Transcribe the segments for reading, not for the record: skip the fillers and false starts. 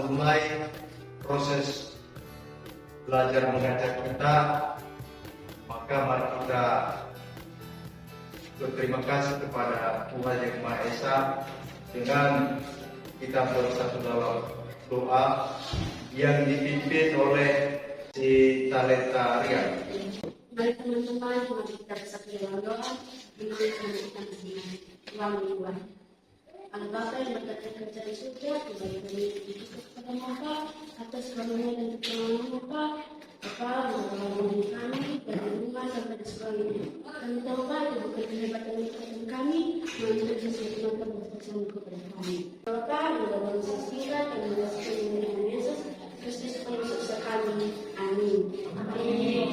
mulai proses belajar mengajar kita, maka mari kita berterima kasih kepada Tuhan Yang Maha Esa dengan kita bersatu dalam doa yang dipimpin oleh si Talenta Rian. Mari teman-teman, mari kita bersatu dalam doa dengan kita Tuhan. Allah Bapa yang berkata kerja di surga, kembali kami dibuka kepada Bapa atas karunia dan pertolongan Bapa. Bapa, menolong kami dari rumah sampai di sekolah ini. Kami tahu Bapa itu bukan kehebatan kami, melainkan sesuatu yang Bapa berkasih kepada kami. Bapa, menolong sesira dan mengasihkan dengan Yesus Kristus penyusup kami. Amin. Amin.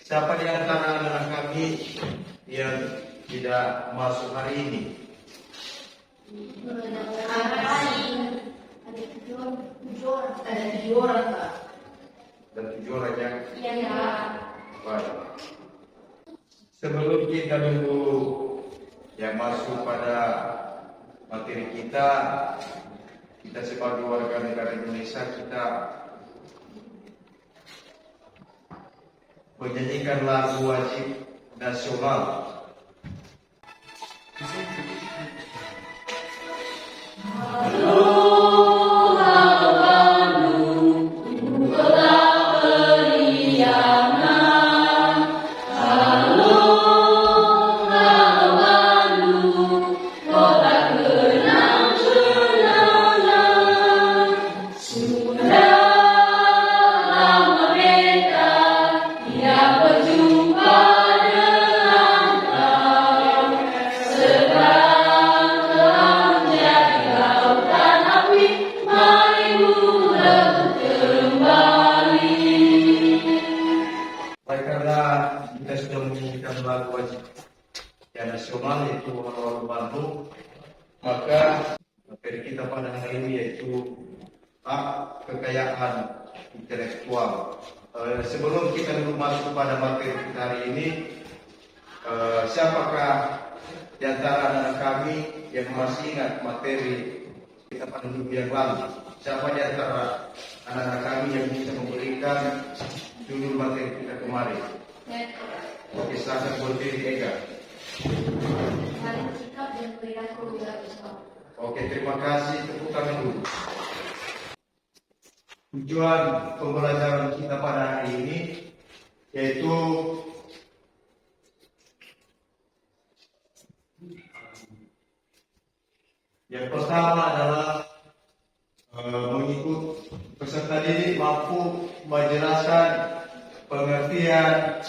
Siapa di antara anak kami yang tidak masuk hari ini? Ada tujuh orang Pak. Dan 7 orang yang Iya. baik. Sebelum kita dulu yang masuk pada materi kita sebagai warga negara Indonesia, kita menyanyikan lagu wajib nasional. Lagu wajib yang nasional yaitu Halu Bandung, maka materi kita pada hari ini yaitu hak kekayaan intelektual. Sebelum kita dulu masuk pada materi kita hari ini, siapakah di antara anak kami yang masih ingat materi kita pada minggu yang lalu? Siapa di antara anak-anak kami yang bisa memberikan judul materi kita kemarin? Oke, silakan berdiri Ega. Saling sikap dan perilaku yang Islam. Oke, terima kasih. Tepuk tangan dulu. Tujuan pembelajaran kita pada hari ini yaitu yang pertama adalah mengikut peserta didik mampu menjelaskan pengertian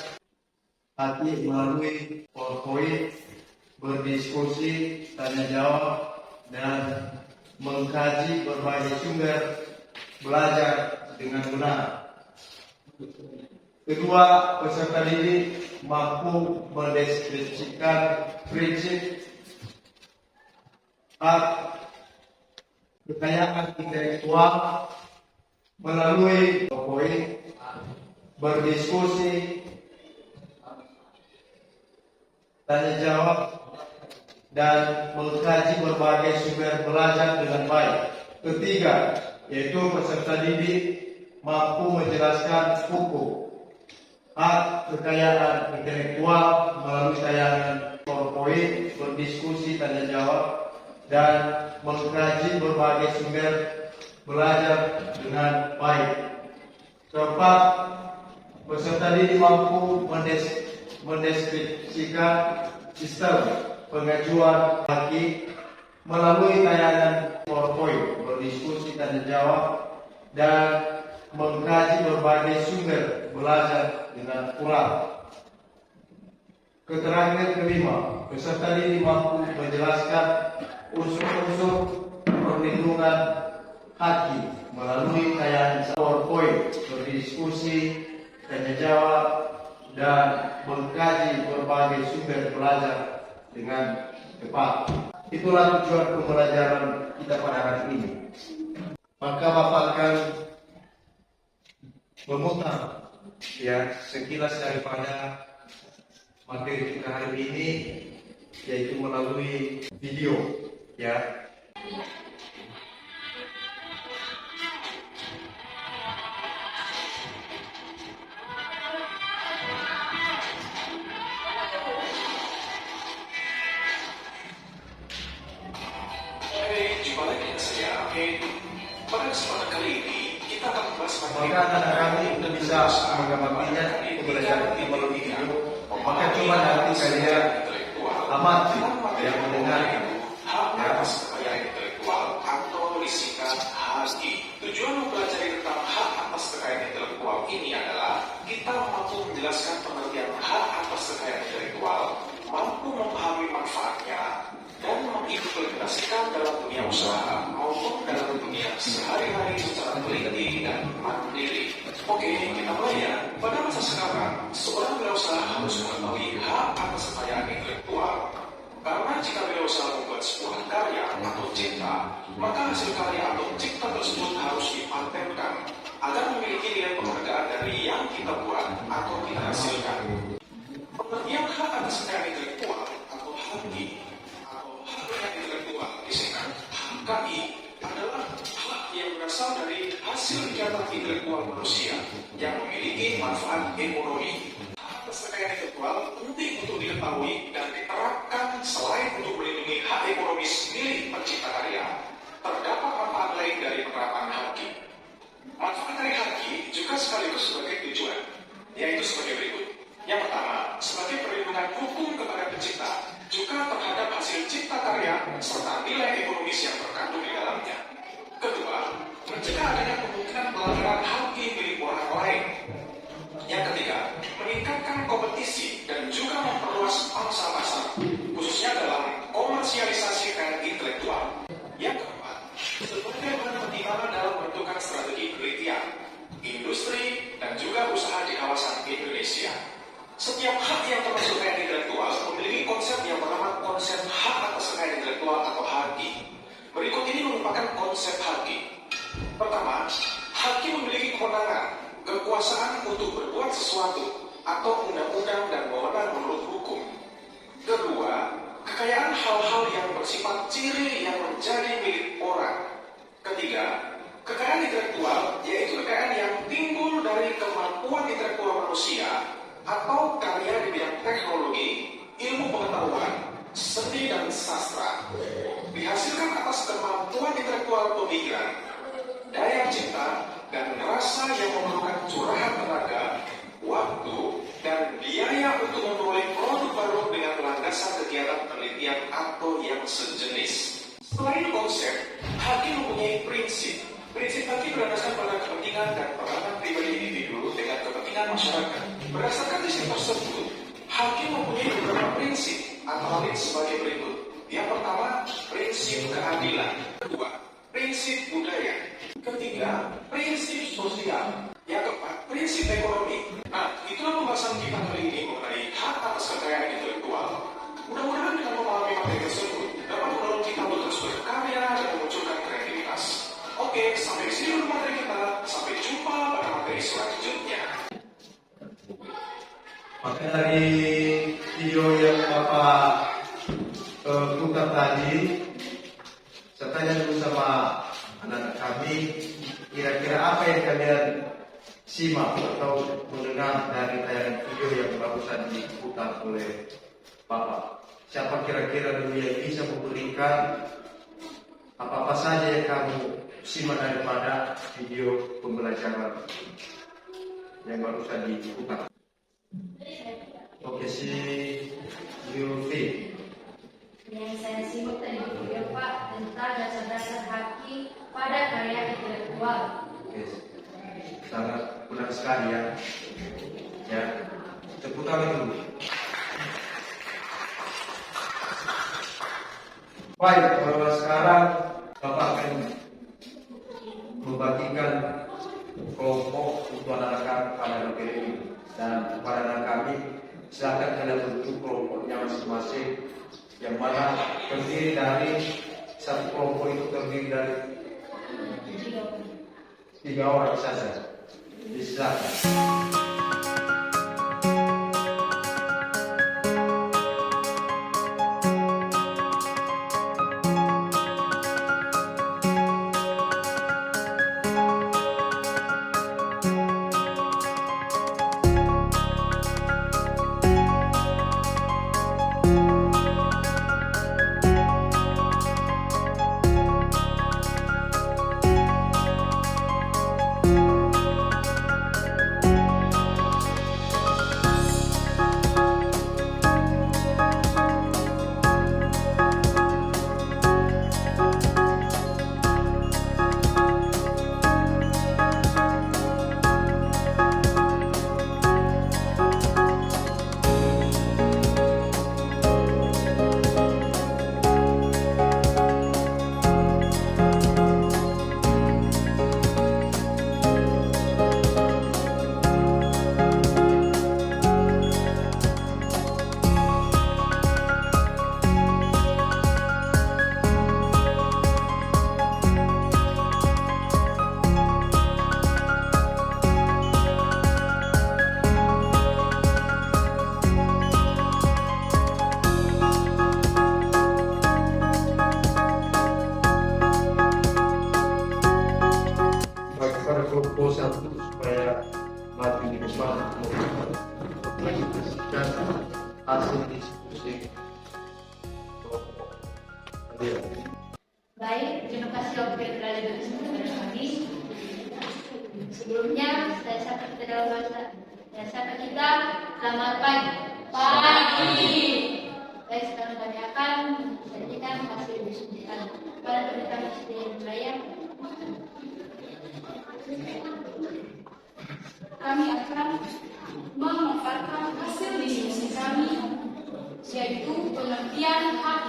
hati melalui PowerPoint, berdiskusi, tanya jawab, dan mengkaji berbagai sumber belajar dengan benar. Kedua, peserta didik mampu mendeskripsikan prinsip hak kekayaan intelektual melalui PowerPoint, berdiskusi, tanya jawab, dan mengkaji berbagai sumber belajar dengan baik. Ketiga, yaitu peserta didik mampu menjelaskan hukum hak kekayaan intelektual melalui tayangan PowerPoint, berdiskusi, tanya jawab, dan mengkaji berbagai sumber belajar dengan baik. Keempat, peserta didik mampu mendeskripsikan sistem pengajuan haki melalui tayangan PowerPoint, berdiskusi, tanya jawab, dan mengkaji berbagai sumber belajar dengan akurat. Keterangan kelima, peserta didik mampu menjelaskan unsur-unsur perlindungan haki melalui tayangan PowerPoint, berdiskusi, tanya jawab, dan mengkaji berbagai sumber belajar dengan tepat. Itulah tujuan pembelajaran kita pada hari ini. Maka Bapak akan memutar sekilas daripada materi kita hari ini, yaitu melalui video. Oke, pada kesempatan kali ini kita akan membahas Maka anak kami bisa mengamatinya pembelajaran teknologi video. Maka cuma nanti kalian amati yang mendengar hak atas kekayaan intelektual atau disingkat HAKI. Tujuan mempelajari tentang hak atas kekayaan intelektual ini adalah kita mampu menjelaskan pengertian hak atas kekayaan intelektual, mampu memahami manfaatnya, dan mengimplementasikan dalam dunia usaha maupun dalam dunia sehari-hari secara teliti dan mandiri. Oke, kita mulai ya. Pada masa sekarang, seorang wirausaha harus mengetahui hak atas kekayaan intelektual. Karena jika wirausaha membuat sebuah karya atau cipta, maka hasil karya atau cipta tersebut harus dipatenkan agar memiliki nilai penghargaan dari yang kita buat atau kita hasilkan. Pengertian hak atas kekayaan intelektual atau HAKI disingkat HKI adalah hak yang berasal dari hasil kegiatan intelektual manusia yang memiliki manfaat ekonomi. Hak atas kekayaan intelektual penting untuk diketahui dan diterapkan selain untuk melindungi hak ekonomis milik pencipta karya. Terdapat manfaat lain dari penerapan HAKI. Manfaat dari HAKI juga sekaligus sebagai tujuan, yaitu sebagai berikut. Yang pertama, sebagai perlindungan hukum kepada pencipta, juga terhadap hasil cipta karya serta nilai ekonomis yang terkandung di dalamnya. Kedua, mencegah adanya kemungkinan pelanggaran HAKI milik orang lain. Yang ketiga, meningkatkan kompetisi dan juga memperluas pangsa pasar, khususnya dalam komersialisasi kekayaan intelektual. Yang keempat, sebagai bahan pertimbangan dalam menentukan strategi penelitian, industri, dan juga usaha di kawasan Indonesia. Setiap hak yang termasuk kekayaan intelektual memiliki konsep yang bernama konsep hak atas kekayaan intelektual atau HAKI. Berikut ini merupakan konsep HAKI. Pertama, HAKI memiliki kewenangan, kekuasaan untuk berbuat sesuatu atau undang-undang dan wewenang menurut hukum. Kedua, kekayaan hal-hal yang bersifat ciri yang menjadi milik orang. Ketiga, kekayaan intelektual yaitu kekayaan yang timbul dari kemampuan intelektual manusia atau karya di bidang teknologi, ilmu pengetahuan, seni dan sastra, dihasilkan atas kemampuan intelektual pemikiran, daya cipta, dan rasa yang memerlukan curahan tenaga, waktu, dan biaya untuk memperoleh produk baru dengan landasan kegiatan penelitian atau yang sejenis. Selain konsep, HAKI mempunyai prinsip. Prinsip HAKI berdasarkan pada kepentingan dan peranan pribadi individu dengan kepentingan masyarakat. Berdasarkan prinsip tersebut, HAKI mempunyai beberapa prinsip antara lain sebagai berikut. Yang pertama, prinsip keadilan. Kedua, prinsip budaya. Ketiga, prinsip sosial. Yang keempat, prinsip ekonomi. Nah, itulah pembahasan kita kali ini mengenai hak atas kekayaan intelektual. Mudah-mudahan dengan memahami materi tersebut dapat mendorong kita untuk terus berkarya dan memunculkan kreativitas. Oke, sampai di sini dulu materi kita. Sampai jumpa pada materi selanjutnya. Maka dari video yang Bapak tukar tadi, saya tanya dulu sama anak kami, kira-kira apa yang kalian simak atau mendengar dari tayangan video yang barusan diputar oleh Bapak. Siapa kira-kira dulu yang bisa memberikan apa-apa saja yang kamu simak daripada video pembelajaran yang barusan diputar. Oke, si Yulfi. Yang saya simak tadi video Pak tentang dasar-dasar HAKI pada karya intelektual. Oke, sangat benar sekali ya. Ya, tepuk tangan dulu. Baik, sekarang Bapak akan membagikan kelompok untuk anak-anak pada materi ini. Dan kepada anak kami, silakan kalian bentuk kelompoknya masing-masing, yang mana terdiri dari satu kelompok itu terdiri dari 3 orang saja. Silakan. Baik, terima kasih Wakil telah berdiskusi kepada kami. Sebelumnya, saya sapa kita dalam bahasa. Saya sapa kita, selamat pagi. Pagi. Baik, sekarang kami akan menyajikan hasil diskusi kami. Para peserta diskusi yang berlayar. Kami akan memaparkan hasil diskusi kami, yaitu pengertian hak.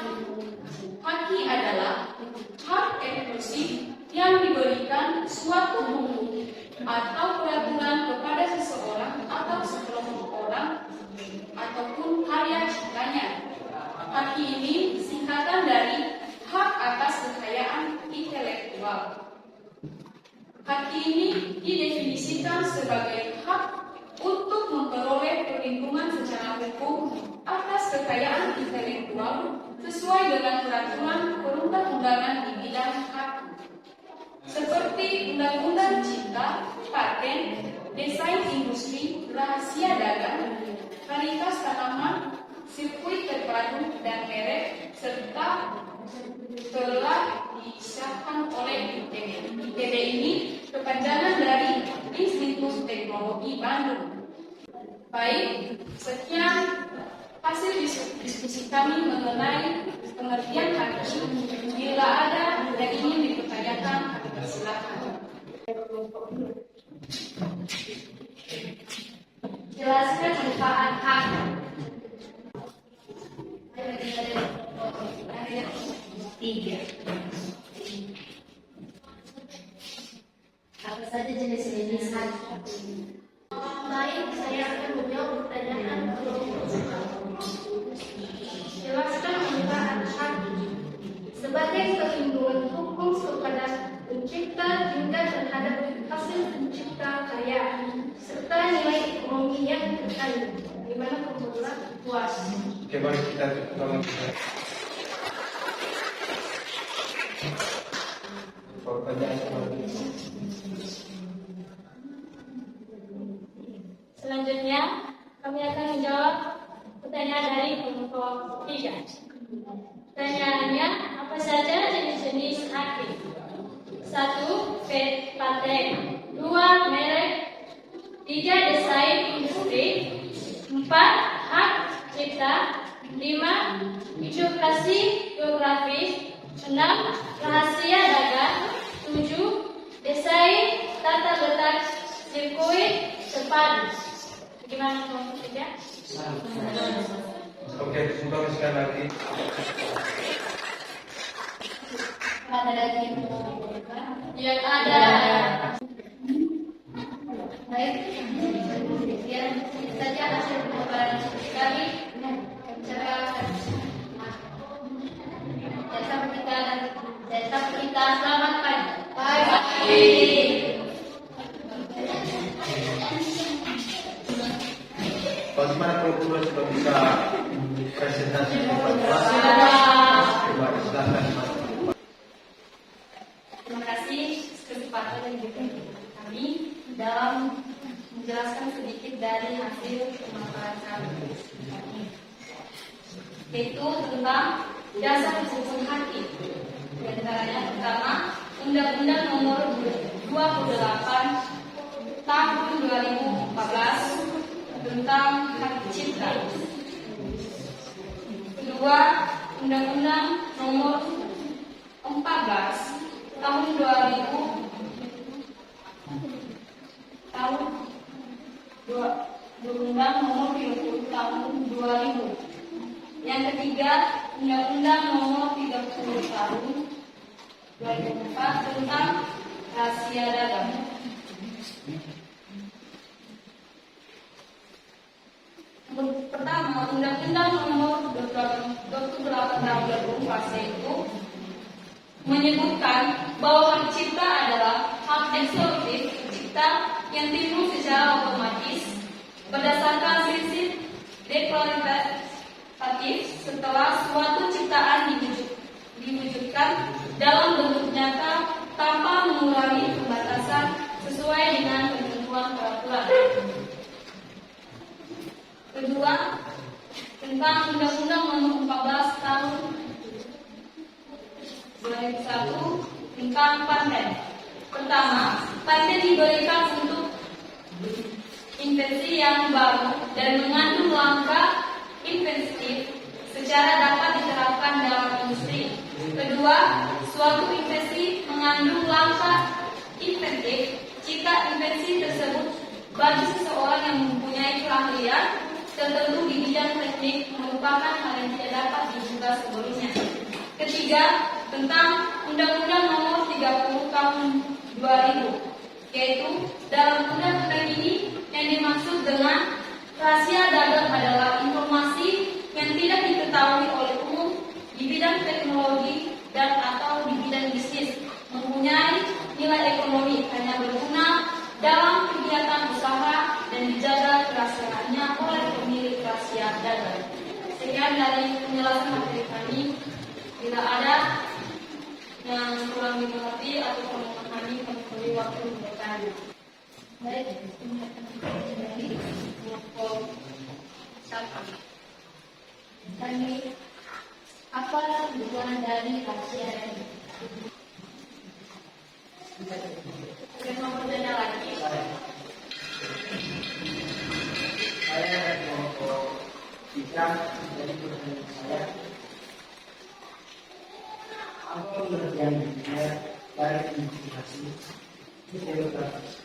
Haki adalah hak eksklusif yang diberikan suatu hukum atau peraturan kepada seseorang atau sekelompok orang ataupun karya ciptanya. Haki ini singkatan dari hak atas kekayaan intelektual. Haki ini didefinisikan sebagai hak untuk memperoleh perlindungan secara hukum atas kekayaan intelektual sesuai dengan peraturan perundang-undangan di bidang hak, seperti Undang-Undang Cipta, Paten, Desain Industri, Rahasia Dagang, Varietas Tanaman, Sirkuit Terpadu dan Merek, serta telah disahkan oleh ITB. ITB ini kepanjangan dari Institut Teknologi Bandung. Baik, sekian hasil diskusi kami mengenai pengertian haki. Bila ada yang ingin dipertanyakan, silakan. Jelaskan manfaat hak. Tiga. Apa saja jenis-jenis hak? Baik, saya akan menjawab pertanyaan jelaskan manfaat hak sebagai perlindungan hukum kepada pencipta juga terhadap hasil pencipta karya serta nilai ekonomi yang terkandung di mana kebetulan puas. Oke, mari kita tolong pertanyaan selanjutnya. Selanjutnya, kami akan menjawab pertanyaan dari kelompok 3. Pertanyaannya, apa saja jenis-jenis hak? 1. Paten, 2. Merek, 3. Desain industri, 4. Hak cipta, 5. Indikasi geografis, 6. Rahasia dagang, 7. Desain tata letak sirkuit terpadu. Bagaimana kelompok 3? Oke, sudah sekali lagi. Ada lagi Yang ada. baik. Sekian saja hasil pemaparan diskusi kami. Jasa kita selamat pagi. Pagi. Bagaimana kalau Pulau sudah bisa presentasi Coba silakan. Terima kasih kesempatan yang diberikan kami dalam menjelaskan sedikit dari hasil pemaparan kami, yaitu tentang dasar hukum haki. Di antaranya pertama, Undang-Undang Nomor 28 Tahun 2014 tentang hak cipta. Kedua, Undang-Undang Nomor 14 Tahun 2000 Undang-Undang Nomor 30 Tahun 2000. Yang ketiga, Undang-Undang Nomor 30 Tahun 2004 tentang rahasia dagang. Pertama, Undang-Undang Nomor 28 Tahun 2004 itu menyebutkan bahwa hak cipta adalah hak eksklusif pencipta yang timbul secara otomatis berdasarkan prinsip deklarasi setelah suatu ciptaan diwujudkan dalam bentuk nyata tanpa mengurangi pembatasan sesuai dengan ketentuan peraturan. Kedua, tentang Undang-Undang Nomor 14 Tahun 1 tentang pantai. Pertama, pantai diberikan untuk invensi yang baru dan mengandung langkah inventif secara dapat diterapkan dalam industri. Kedua, suatu invensi mengandung langkah inventif jika invensi tersebut bagi seseorang yang mempunyai keahlian tertentu di bidang teknik merupakan hal yang tidak dapat diduga sebelumnya. Ketiga, tentang Undang-Undang Nomor 30 Tahun 2000, yaitu dalam undang-undang ini yang dimaksud dengan rahasia dagang adalah informasi yang tidak diketahui oleh umum di bidang teknologi dan atau di bidang bisnis, mempunyai nilai ekonomi, hanya berguna dalam kegiatan usaha dan dijaga kerahasiaannya oleh pemilik rahasia dagang. Sekian dari penjelasan materi kami. Bila ada yang kurang dimengerti atau memahami, kami beri waktu untuk bertanya. Baik, dari kelompok siapa? Kami apa tujuan dari rahasia dagang? Yang mau bertanya lagi? Saya dari kelompok 3, jadi pertanyaan saya, apa pengertian dari investigasi geografis?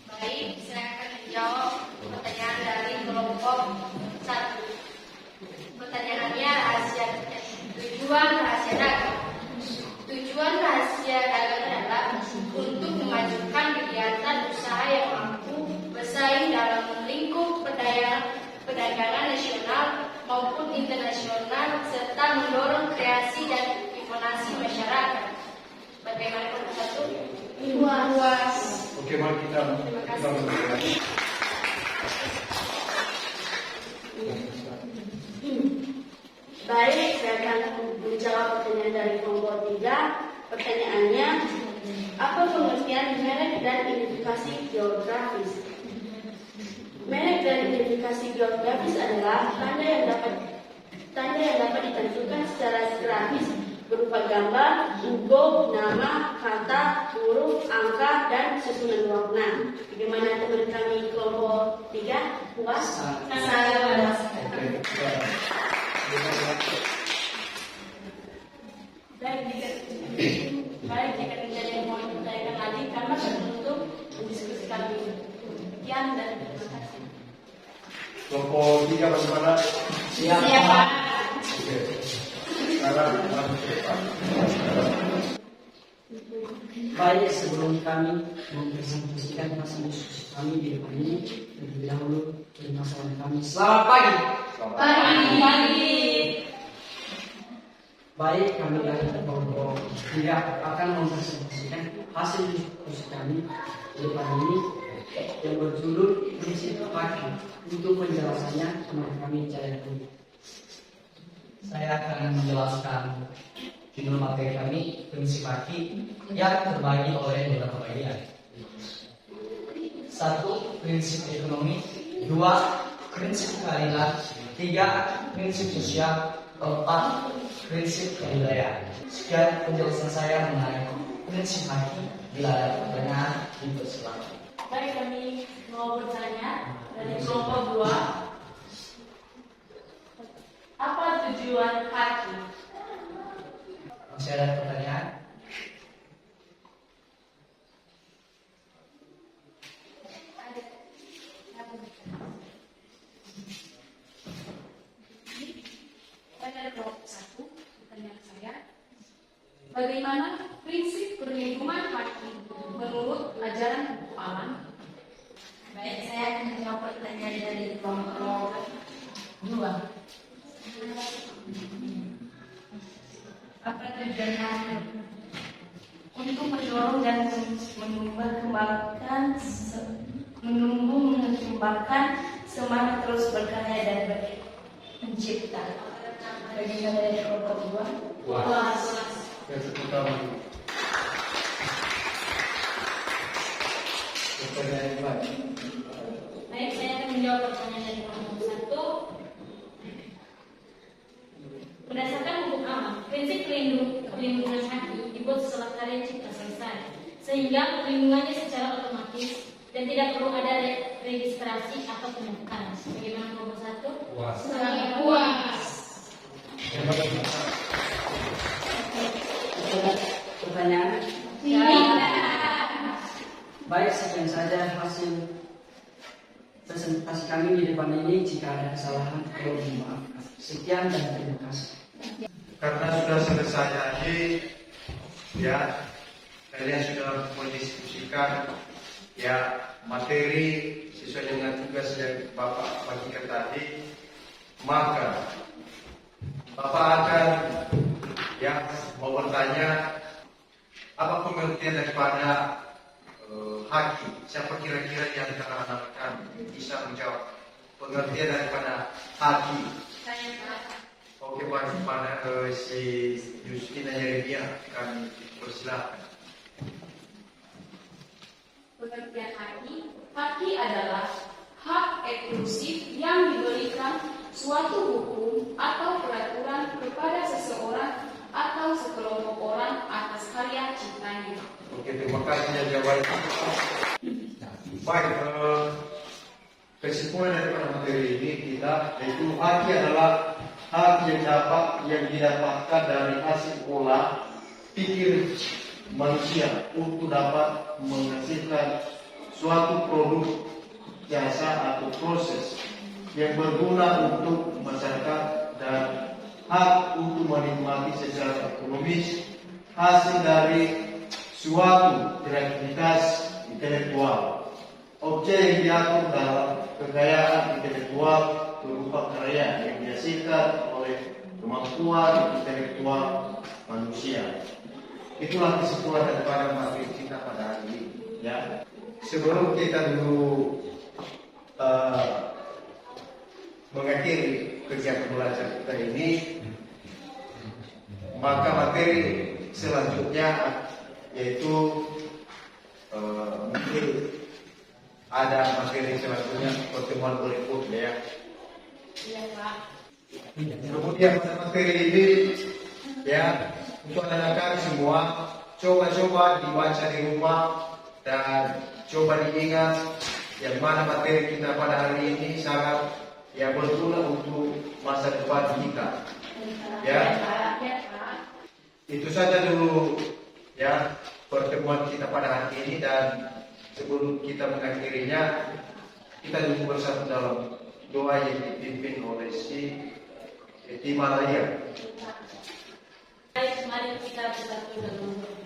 Baik, saya akan menjawab pertanyaan dari kelompok 1. Pertanyaannya rahasia tujuan rahasia dagang. Tujuan rahasia dagang adalah untuk memajukan kegiatan usaha yang mampu bersaing dalam lingkup perdagangan nasional maupun internasional serta mendorong kreasi dan inovasi masyarakat. Bagaimana kelompok 1? Luas. Oke, mari kita mulai. Baik, saya akan menjawab pertanyaan dari kelompok 3. Pertanyaannya, apa pengertian merek dan identifikasi geografis? Merek dan identifikasi geografis adalah tanda yang dapat ditentukan secara grafis berupa gambar, logo, nama, kata, huruf, angka, dan susunan warna. Bagaimana teman kami kelompok 3? Puas? Saya puas. Baik, jika tidak ada yang mau ditanyakan lagi, kami akan menutup mendiskusikan dulu. Sekian dan terima kasih. Kelompok 3 bagaimana? Siapa? Oke. Sekarang langsung ke depan. Baik, sebelum kami mempresentasikan hasil diskusi kami di depan ini, terlebih dahulu permasalahan kami. Selamat pagi. Pagi. Baik, kami dari kelompok 3 akan mempresentasikan hasil diskusi kami di depan ini yang berjudul prinsip pagi. Untuk penjelasannya, teman kami Jaya dulu. Saya akan menjelaskan judul materi kami, prinsip haki yang terbagi oleh beberapa bagian. 1. Prinsip ekonomi. 2. Prinsip keadilan. 3. Prinsip sosial. 4. Prinsip kebudayaan. Sekian penjelasan saya mengenai prinsip haki. Bila ada pertanyaan, dipersilakan. Baik, kami mau bertanya dari kelompok 2. Apa tujuan haki? Masih ada pertanyaan? Pada kelompok 1, pertanyaan saya, bagaimana prinsip perlindungan haki menurut ajaran hukum alam? Baik, saya akan menjawab pertanyaan dari kelompok 2. Apa tujuannya? Untuk mendorong dan mengembangkan semangat terus berkarya dan mencipta. Bagaimana dari kelompok 2? Puas. Yang pertama. Pertanyaan yang lain. Baik, saya akan menjawab pertanyaan dari kelompok 1. Berdasarkan hukum alam, Prinsip perlindungan haki dibuat setelah karya cipta selesai, sehingga perlindungannya secara otomatis dan tidak perlu ada registrasi atau pendaftaran. Bagaimana nomor 1? Sangat puas. Pertanyaan? Baik, sekian saja hasil presentasi kami di depan ini. Jika ada kesalahan, tolong dimaafkan. Sekian dan terima kasih. Karena sudah selesai tadi, ya kalian sudah mendiskusikan ya materi sesuai dengan tugas yang Bapak bagikan tadi, maka Bapak akan ya mau bertanya apa pengertian daripada haki. Siapa kira-kira di antara anak kami bisa menjawab pengertian daripada haki? Oke, pada si Justina Yeremia kami persilahkan. Pengertian haki adalah hak eksklusif yang diberikan suatu hukum atau peraturan kepada seseorang atau sekelompok orang atas karya ciptanya. Oke, terima kasih ya jawaban. Baik, kesimpulan daripada materi ini kita yaitu haki adalah hak yang didapatkan dari hasil olah pikir manusia untuk dapat menghasilkan suatu produk, jasa atau proses yang berguna untuk masyarakat dan hak untuk menikmati secara ekonomis hasil dari suatu kreativitas intelektual. Objek yang diatur dalam kekayaan intelektual berupa karya yang dihasilkan oleh kemampuan intelektual manusia. Itulah kesimpulan daripada materi kita pada hari ini. Ya, sebelum kita dulu mengakhiri kegiatan belajar kita ini, maka materi selanjutnya yaitu mungkin ada materi selanjutnya pertemuan berikutnya ya. Iya, Pak. Kemudian pada materi ini ya untuk anak-anak kami semua coba dibaca di rumah dan coba diingat yang mana materi kita pada hari ini sangat ya berguna untuk masa depan kita. Ya. Itu saja dulu ya pertemuan kita pada hari ini, dan sebelum kita mengakhirinya kita duduk bersatu dalam doa yang dipimpin oleh si Himalaya. Baik, mari kita bersatu dalam doa.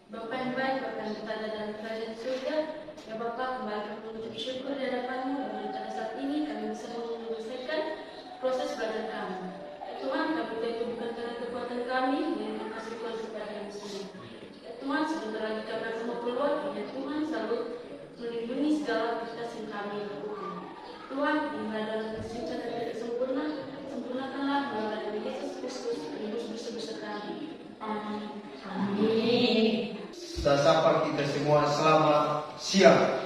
Bapa yang baik, Bapa yang berada dalam kerajaan surga, ya Bapa, kembali kami mengucap syukur di hadapan-Mu dan pada saat ini kami bisa menyelesaikan proses belajar kami. Tuhan, kami itu bukan karena kekuatan kami, yang kasih Tuhan kepada kami semua. Ya Tuhan, sebentar lagi kami akan mau keluar, ya Tuhan selalu melindungi segala aktivitas yang kami lakukan. Tuhan, dimana dalam kesucian dan tidak sempurna, sempurnakanlah melalui nama Yesus Kristus, penebus dosa-dosa kami. Amin. Saya sapa kita semua selamat siang.